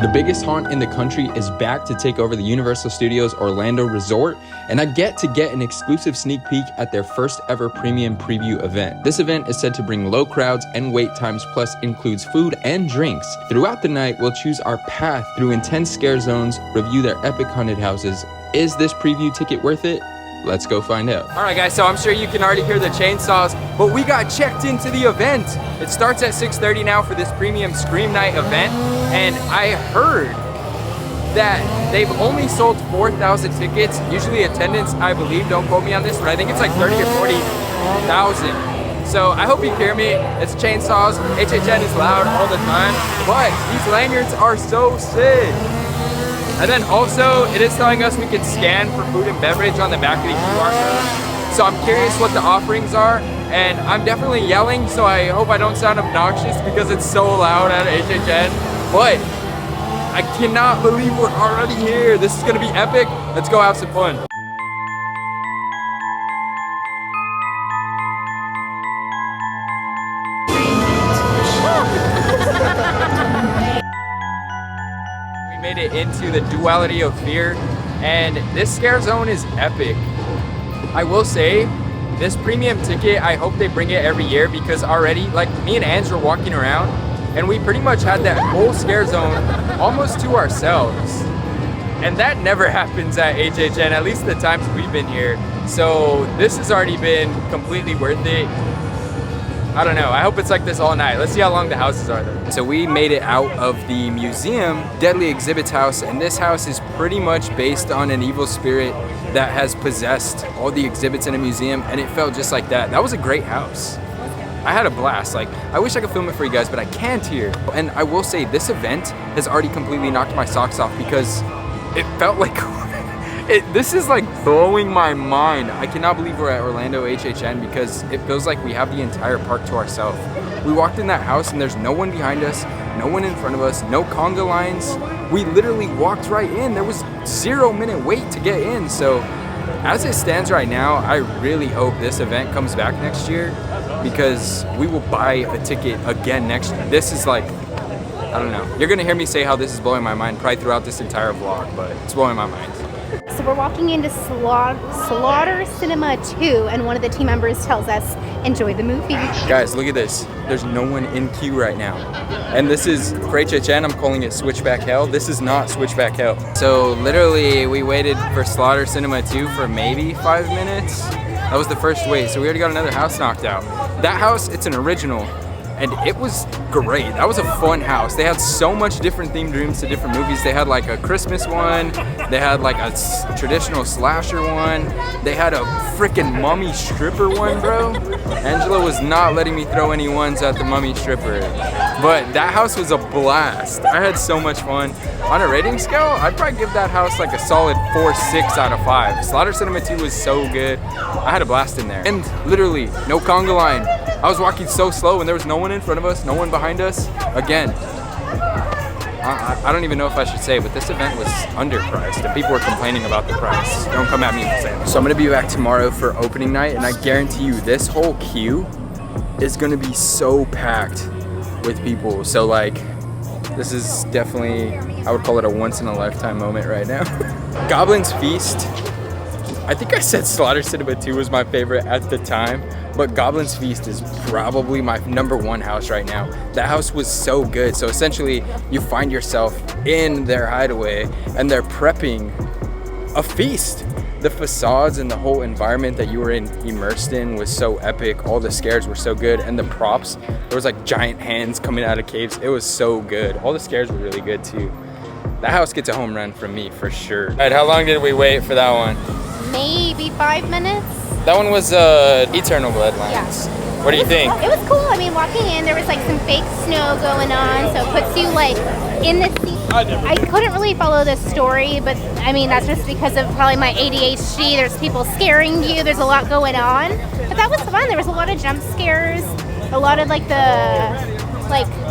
The biggest haunt in the country is back to take over the Universal Studios Orlando Resort, and I get to get an exclusive sneak peek at their first ever premium preview event. This event is said to bring low crowds and wait times, plus includes food and drinks. Throughout the night, we'll choose our path through intense scare zones, review their epic haunted houses. Is this preview ticket worth it? Let's go find out. All right, guys, so I'm sure you can already hear the chainsaws, but we got checked into the event. It starts at 6:30 now for this premium Scream Night event, and I heard that they've only sold 4,000 tickets. Usually attendance, I believe, don't quote me on this, but I think it's like 30 or 40,000. So I hope you hear me. It's chainsaws. HHN is loud all the time, but these lanyards are so sick. And then also, it is telling us we can scan for food and beverage on the back of the QR code. So I'm curious what the offerings are, and I'm definitely yelling, so I hope I don't sound obnoxious because it's so loud at HHN. But I cannot believe we're already here. This is gonna be epic. Let's go have some fun. Made it into the Duality of Fear, and this scare zone is epic. I will say, this premium ticket, I hope they bring it every year, because already, like, me and Andrew were walking around and we pretty much had that whole scare zone almost to ourselves, and that never happens at HHN, at least the times we've been here. So this has already been completely worth it. I don't know, I hope it's like this all night. Let's see how long the houses are though. So we made it out of the museum, Deadly Exhibits house, and this house is pretty much based on an evil spirit that has possessed all the exhibits in a museum, and it felt just like that. That was a great house. I had a blast. Like, I wish I could film it for you guys, but I can't here. And I will say, this event has already completely knocked my socks off, because it felt like this is like blowing my mind. I cannot believe we're at Orlando HHN, because it feels like we have the entire park to ourselves. We walked in that house and there's no one behind us, no one in front of us, no conga lines. We literally walked right in. There was 0-minute wait to get in. So as it stands right now, I really hope this event comes back next year, because we will buy a ticket again next year. This is like, I don't know. You're gonna hear me say how this is blowing my mind probably throughout this entire vlog, but it's blowing my mind. So we're walking into Slaughter Cinema 2, and one of the team members tells us, enjoy the movie. Guys, look at this. There's no one in queue right now. And this is, for HHN, I'm calling it Switchback Hell. This is not Switchback Hell. So literally, we waited for Slaughter Cinema 2 for maybe 5 minutes. That was the first wait, so we already got another house knocked out. That house, it's an original, and it was great. That was a fun house. They had so much different themed rooms to different movies. They had like a Christmas one. They had like a traditional slasher one. They had a freaking mummy stripper one, bro. Angela was not letting me throw any ones at the mummy stripper. But that house was a blast. I had so much fun. On a rating scale, I'd probably give that house like a solid 4.6 out of 5. Slaughter Cinema 2 was so good. I had a blast in there. And literally, no conga line. I was walking so slow and there was no one in front of us, no one behind us. Again, I don't even know if I should say, but this event was underpriced and people were complaining about the price. Don't come at me for saying that. So I'm gonna be back tomorrow for opening night, and I guarantee you this whole queue is gonna be so packed with people. So like, this is definitely, I would call it a once in a lifetime moment right now. Goblins Feast. I think I said Slaughter Cinema 2 was my favorite at the time, but Goblins Feast is probably my #1 house right now. That house was so good. So essentially, you find yourself in their hideaway and they're prepping a feast. The facades and the whole environment that you were immersed in was so epic. All the scares were so good, and the props, there was like giant hands coming out of caves. It was so good. All the scares were really good too. That house gets a home run from me for sure. All right, how long did we wait for that one? Maybe 5 minutes. That one was Eternal Bloodlines. Yeah. What do you think? It was cool. I mean, walking in, there was like some fake snow going on, so it puts you like in the scene. I couldn't really follow the story, but I mean, that's just because of probably my ADHD. There's people scaring you. There's a lot going on. But that was fun. There was a lot of jump scares. A lot of like the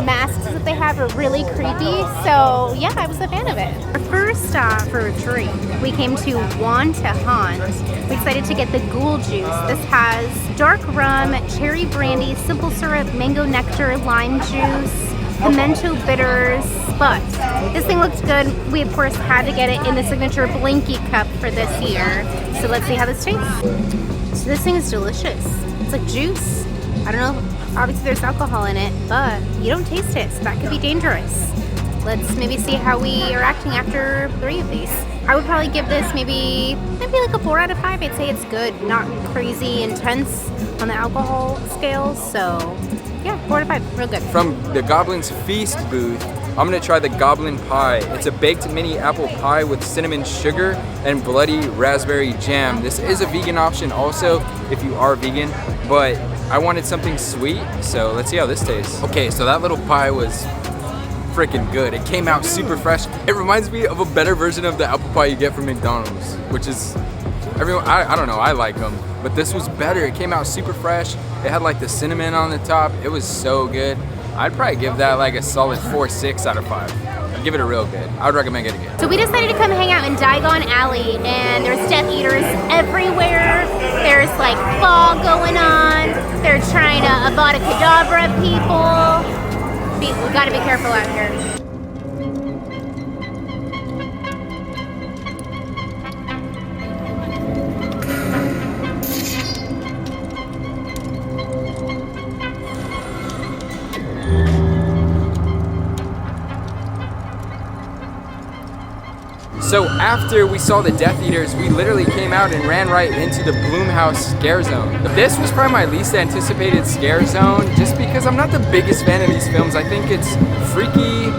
masks that they have are really creepy. So yeah, I was a fan of it. Our first stop for a drink, we came to Want to Haunt. We decided to get the Ghoul Juice. This has dark rum, cherry brandy, simple syrup, mango nectar, lime juice, pimento bitters, but this thing looked good. We of course had to get it in the signature Blinky cup for this year. So let's see how this tastes. So this thing is delicious. It's like juice. I don't know, obviously there's alcohol in it, but you don't taste it, so that could be dangerous. Let's maybe see how we are acting after 3 of these. I would probably give this maybe like a 4 out of 5. I'd say it's good, not crazy intense on the alcohol scale. So yeah, 4 out of 5, real good. From the Goblins Feast booth, I'm gonna try the Goblin Pie. It's a baked mini apple pie with cinnamon sugar and bloody raspberry jam. This is a vegan option also, if you are vegan, but I wanted something sweet, so let's see how this tastes. Okay, so that little pie was freaking good. It came out super fresh. It reminds me of a better version of the apple pie you get from McDonald's, which is, everyone, I don't know, I like them, but this was better. It came out super fresh. It had like the cinnamon on the top. It was so good. I'd probably give that like a solid 4.6 out of 5. I'd give it a real good. I would recommend getting it. So we decided to come hang out in Diagon Alley, and there's Death Eaters everywhere. There's like fog going on. They're trying to Avada Kedavra people. We gotta be careful out here. So after we saw the Death Eaters, we literally came out and ran right into the BlumHouse scare zone. This was probably my least anticipated scare zone, just because I'm not the biggest fan of these films. I think it's Freaky,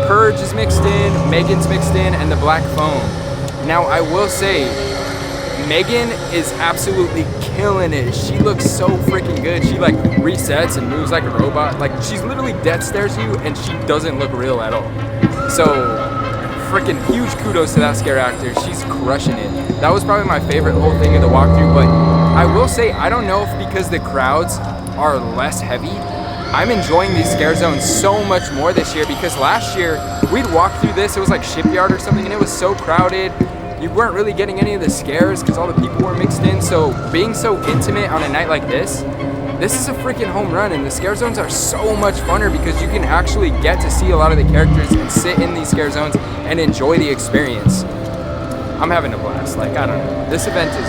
Purge is mixed in, Megan's mixed in, and the Black Phone. Now I will say, Megan is absolutely killing it. She looks so freaking good. She like resets and moves like a robot. Like she's literally death stares you and she doesn't look real at all. So freaking huge kudos to that scare actor. She's crushing it. That was probably my favorite whole thing of the walkthrough, but I will say, I don't know if because the crowds are less heavy, I'm enjoying these scare zones so much more this year, because last year we'd walk through this, it was like Shipyard or something, and it was so crowded. You weren't really getting any of the scares because all the people were mixed in. So being so intimate on a night like this is a freaking home run, and the scare zones are so much funner because you can actually get to see a lot of the characters and sit in these scare zones and enjoy the experience. I'm having a blast. Like, I don't know. This event is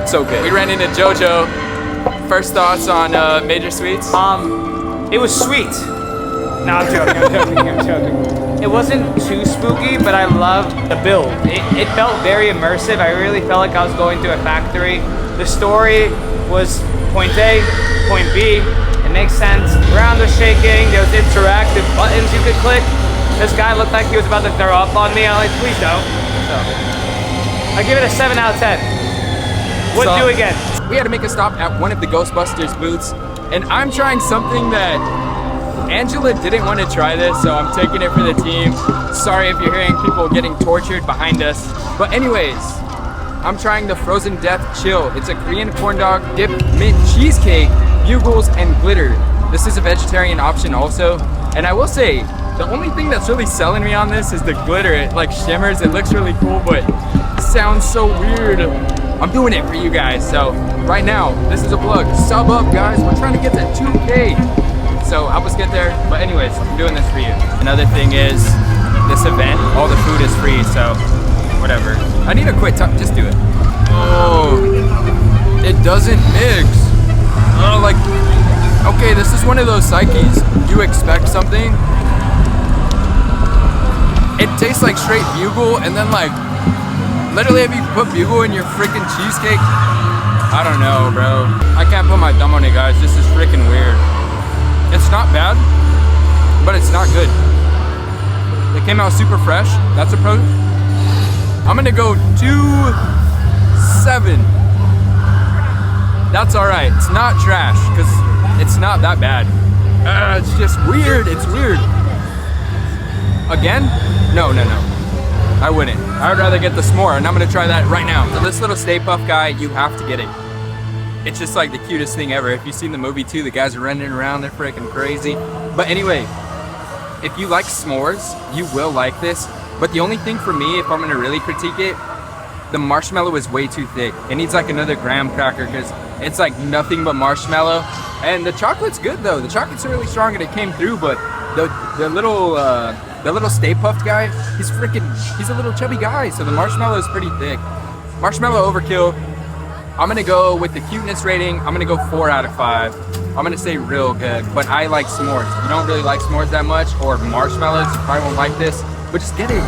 so good. We ran into JoJo. First thoughts on Major Sweets? It was sweet. No, I'm joking. It wasn't too spooky, but I loved the build. It felt very immersive. I really felt like I was going to a factory. The story was point A, point B. It makes sense. Ground was shaking. There was interactive buttons you could click. This guy looked like he was about to throw up on me. I'm like, please don't. So, I give it a 7 out of 10. Would do again. We had to make a stop at one of the Ghostbusters booths, and I'm trying something that Angela didn't want to try this, so I'm taking it for the team. Sorry if you're hearing people getting tortured behind us. But anyways, I'm trying the Frozen Death Chill. It's a Korean corn dog dipped mint cheesecake, bugles, and glitter. This is a vegetarian option also. And I will say, the only thing that's really selling me on this is the glitter. It like shimmers, it looks really cool, but it sounds so weird. I'm doing it for you guys. So right now, this is a plug. Sub up, guys. We're trying to get to 2K. So help us get there. But anyways, I'm doing this for you. Another thing is, this event, all the food is free, so whatever. I need a quick time, just do it. Oh, it doesn't mix. Oh, like, okay, this is one of those psyches. You expect something. It tastes like straight bugle, and then like, literally if you put bugle in your freaking cheesecake, I don't know, bro. I can't put my thumb on it, guys. This is freaking weird. It's not bad, but it's not good. It came out super fresh. That's a pro. I'm gonna go 2.7. That's all right. It's not trash, because it's not that bad. It's just weird. It's weird. Again? No. I wouldn't. I would rather get the s'more, and I'm gonna try that right now. So this little Stay-Puft guy, you have to get it. It's just like the cutest thing ever. If you've seen the movie too, the guys are running around, they're freaking crazy. But anyway, if you like s'mores, you will like this. But the only thing for me, if I'm gonna really critique it, the marshmallow is way too thick. It needs like another graham cracker, because it's like nothing but marshmallow. And the chocolate's good though. The chocolate's really strong and it came through, but the little Stay-Puft guy, he's a little chubby guy, so the marshmallow is pretty thick. Marshmallow overkill. I'm gonna go with the cuteness rating. I'm gonna go 4 out of 5. I'm gonna say real good, but I like s'mores. If you don't really like s'mores that much, or marshmallows, you probably won't like this, but just get it.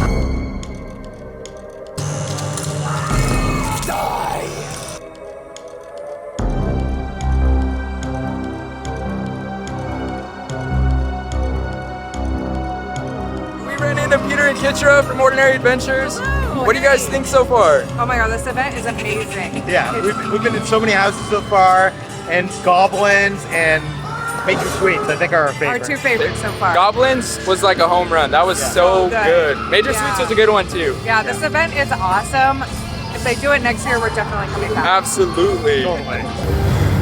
Peter and Kitra from Ordinary Adventures. What do you guys think so far? Oh my god, this event is amazing. Yeah, we've been in so many houses so far, and Goblins and Major Sweets, I think, are our favorite. Our 2 favorites so far. Goblins was like a home run. That was so good. Major Sweets was a good one too. Yeah, this event is awesome. If they do it next year, we're definitely coming back. Absolutely. Totally.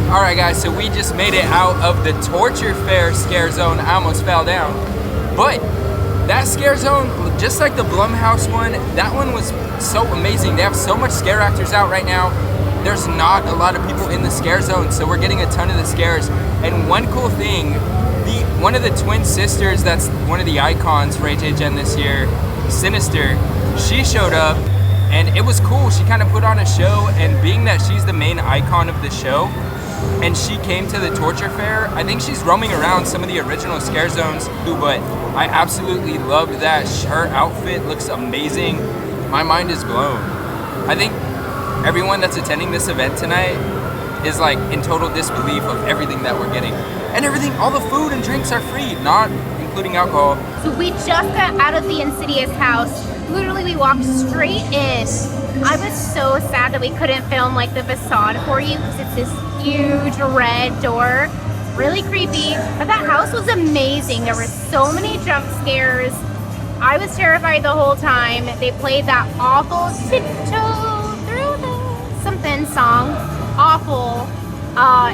All right, guys, so we just made it out of the Torture Fair scare zone. I almost fell down. But that scare zone, just like the BlumHouse one, that one was so amazing. They have so much scare actors out right now. There's not a lot of people in the scare zone, so we're getting a ton of the scares. And one cool thing, one of the twin sisters that's one of the icons for HHN this year, Sinister, she showed up, and it was cool. She kind of put on a show, and being that she's the main icon of the show, and she came to the Torture Fair, I think she's roaming around some of the original scare zones too, but I absolutely loved that. Her outfit looks amazing. My mind is blown. I think everyone that's attending this event tonight is like in total disbelief of everything that we're getting. And everything, all the food and drinks are free, not including alcohol. So we just got out of the Insidious house. Literally, we walked straight in. I was so sad that we couldn't film like the facade for you because it's this huge red door. Really creepy, but that house was amazing. There were so many jump scares. I was terrified the whole time. They played that awful tiptoe through the something song. Awful.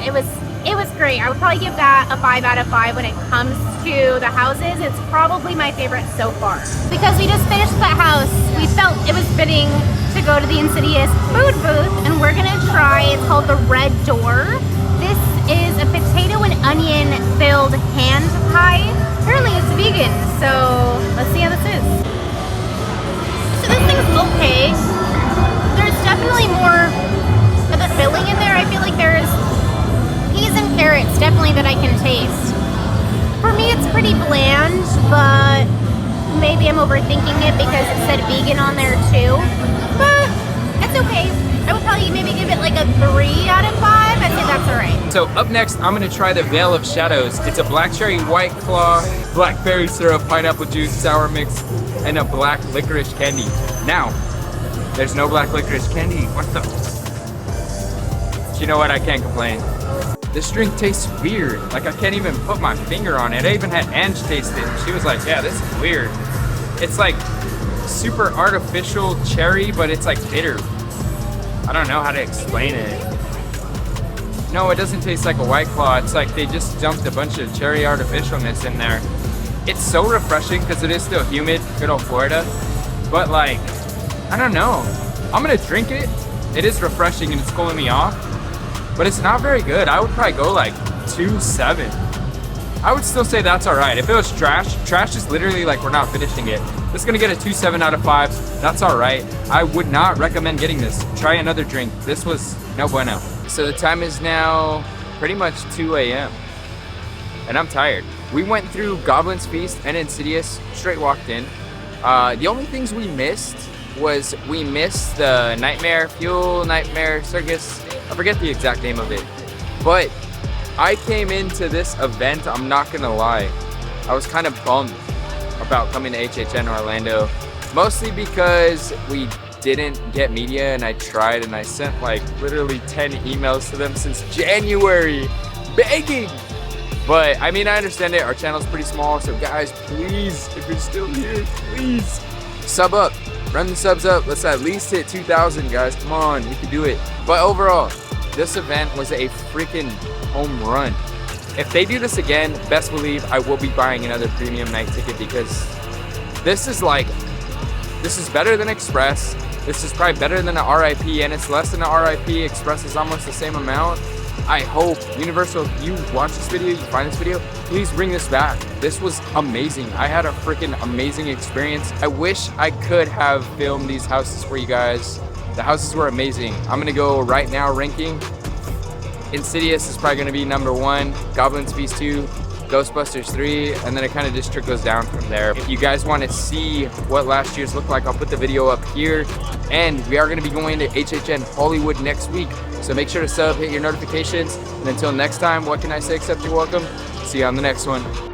It was great. I would probably give that a 5 out of 5 when it comes to the houses. It's probably my favorite so far. Because we just finished that house, we felt it was fitting to go to the Insidious food booth, and we're gonna try, it's called the Red Door. This is a potato and onion filled hand pie. Apparently it's vegan, so let's see how this is. So this thing is okay. There's definitely more of the filling in there. I feel like there's peas and carrots definitely that I can taste. For me it's pretty bland, but maybe I'm overthinking it because it said vegan on there too. But it's okay. I would probably maybe give it like a 3 out of 5. I'd say that's alright. So up next, I'm gonna try the Veil of Shadows. It's a black cherry white claw, blackberry syrup, pineapple juice, sour mix, and a black licorice candy. Now, there's no black licorice candy. What the? But you know what? I can't complain. This drink tastes weird. Like I can't even put my finger on it. I even had Ange taste it. She was like, yeah, this is weird. It's like super artificial cherry, but it's like bitter. I don't know how to explain it. No, it doesn't taste like a White Claw. It's like they just dumped a bunch of cherry artificialness in there. It's so refreshing because it is still humid, good old Florida. But like, I don't know. I'm gonna drink it. It is refreshing and it's cooling me off. But it's not very good. I would probably go like 2.7. I would still say that's all right. If it was trash is literally like we're not finishing it. This is gonna get a 2.7 out of 5. That's all right. I would not recommend getting this. Try another drink. This was no bueno. So the time is now pretty much 2 a.m. and I'm tired. We went through Goblins Feast and Insidious, straight walked in. The only things we missed was we missed the Nightmare Fuel, Nightmare Circus. I forget the exact name of it. But I came into this event, I'm not gonna lie, I was kind of bummed about coming to HHN Orlando. Mostly because we didn't get media and I tried and I sent like literally 10 emails to them since January, begging. But I mean, I understand it, our channel's pretty small, so guys, please, if you're still here, please sub up, run the subs up. Let's at least hit 2,000, guys, come on, we can do it. But overall, this event was a freaking home run. If they do this again, best believe I will be buying another premium night ticket because this is better than Express. This is probably better than an RIP, and it's less than an RIP. Express is almost the same amount. I hope, Universal, if you watch this video, you find this video, please bring this back. This was amazing. I had a freaking amazing experience. I wish I could have filmed these houses for you guys. The houses were amazing. I'm gonna go right now ranking. Insidious is probably gonna be number 1, Goblins Feast 2, Ghostbusters 3, and then it kind of just trickles down from there. If you guys want to see what last year's looked like, I'll put the video up here. And we are going to be going to HHN Hollywood next week, so make sure to sub, hit your notifications, and until next time, what can I say except you're welcome? See you on the next one.